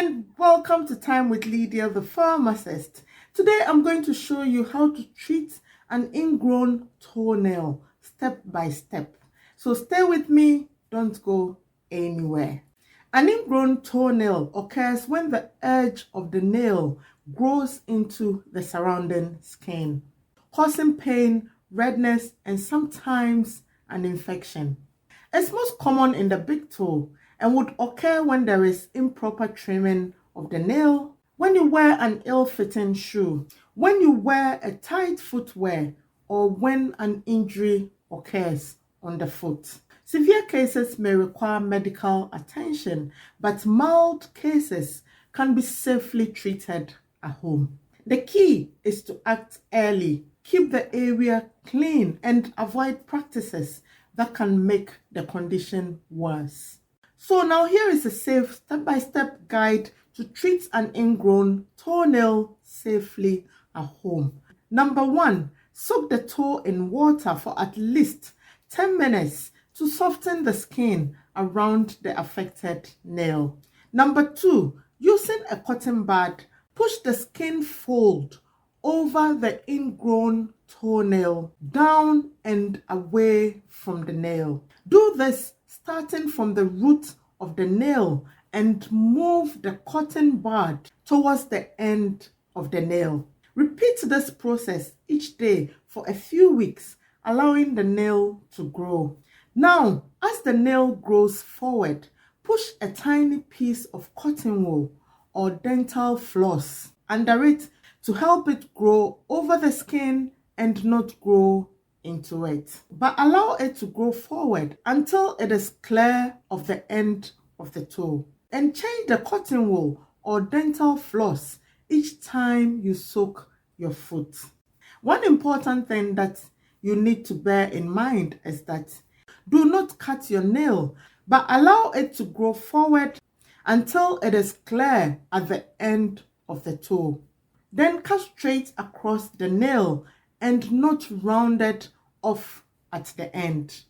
and welcome to Time with Lydia, the pharmacist. Today I'm going to show you how to treat an ingrown toenail step by step. So stay with me, don't go anywhere. An ingrown toenail occurs when the edge of the nail grows into the surrounding skin, causing pain, redness, and sometimes an infection. It's most common in the big toe and would occur when there is improper trimming of the nail, when you wear an ill-fitting shoe, when you wear a tight footwear, or when an injury occurs on the foot. Severe cases may require medical attention, but mild cases can be safely treated at home. The key is to act early, keep the area clean, and avoid practices that can make the condition worse. So now here is a safe step-by-step guide to treat an ingrown toenail safely at home. Number 1, soak the toe in water for at least 10 minutes to soften the skin around the affected nail. Number 2, using a cotton bud, push the skin fold over the ingrown toenail down and away from the nail. Do this starting from the root of the nail and move the cotton bud towards the end of the nail. Repeat this process each day for a few weeks, allowing the nail to grow. Now, as the nail grows forward, push a tiny piece of cotton wool or dental floss under it to help it grow over the skin and not grow into it. But allow it to grow forward until it is clear of the end of the toe. And change the cotton wool or dental floss each time you soak your foot. One important thing that you need to bear in mind is that do not cut your nail, but allow it to grow forward until it is clear at the end of the toe. Then cut straight across the nail and not rounded off at the end.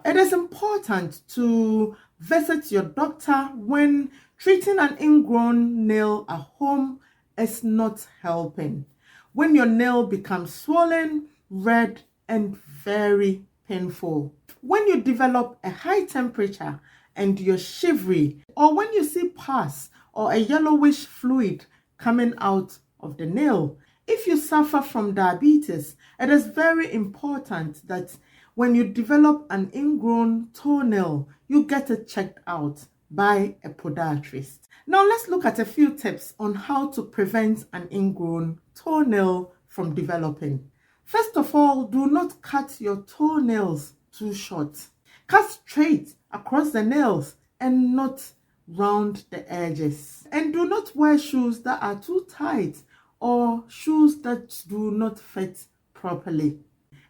It is important to visit your doctor when treating an ingrown nail at home is not helping. When your nail becomes swollen, red, and very painful. When you develop a high temperature and you're shivery, or when you see pus or a yellowish fluid coming out of the nail. If you suffer from diabetes, it is very important that when you develop an ingrown toenail, you get it checked out by a podiatrist. Now let's look at a few tips on how to prevent an ingrown toenail from developing. First of all, do not cut your toenails too short. Cut straight across the nails and not round the edges. And do not wear shoes that are too tight or shoes that do not fit properly.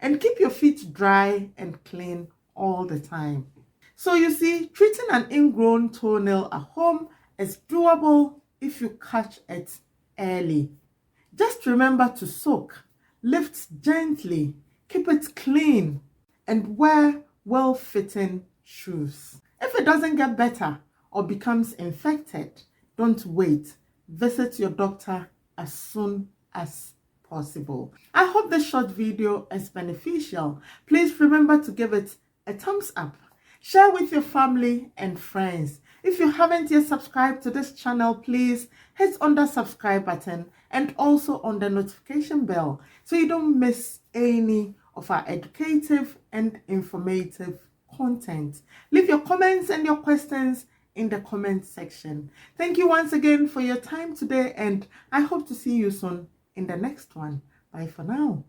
And keep your feet dry and clean all the time. So you see, treating an ingrown toenail at home is doable if you catch it early. Just remember to soak, lift gently, keep it clean, and wear well-fitting shoes. If it doesn't get better or becomes infected, don't wait. Visit your doctor as soon as possible. I hope this short video is beneficial. Please remember to give it a thumbs up. Share with your family and friends. If you haven't yet subscribed to this channel, please hit on the subscribe button and also on the notification bell so you don't miss any of our educative and informative content. Leave your comments and your questions in the comment section. Thank you once again for your time today, and I hope to see you soon in the next one. Bye for now.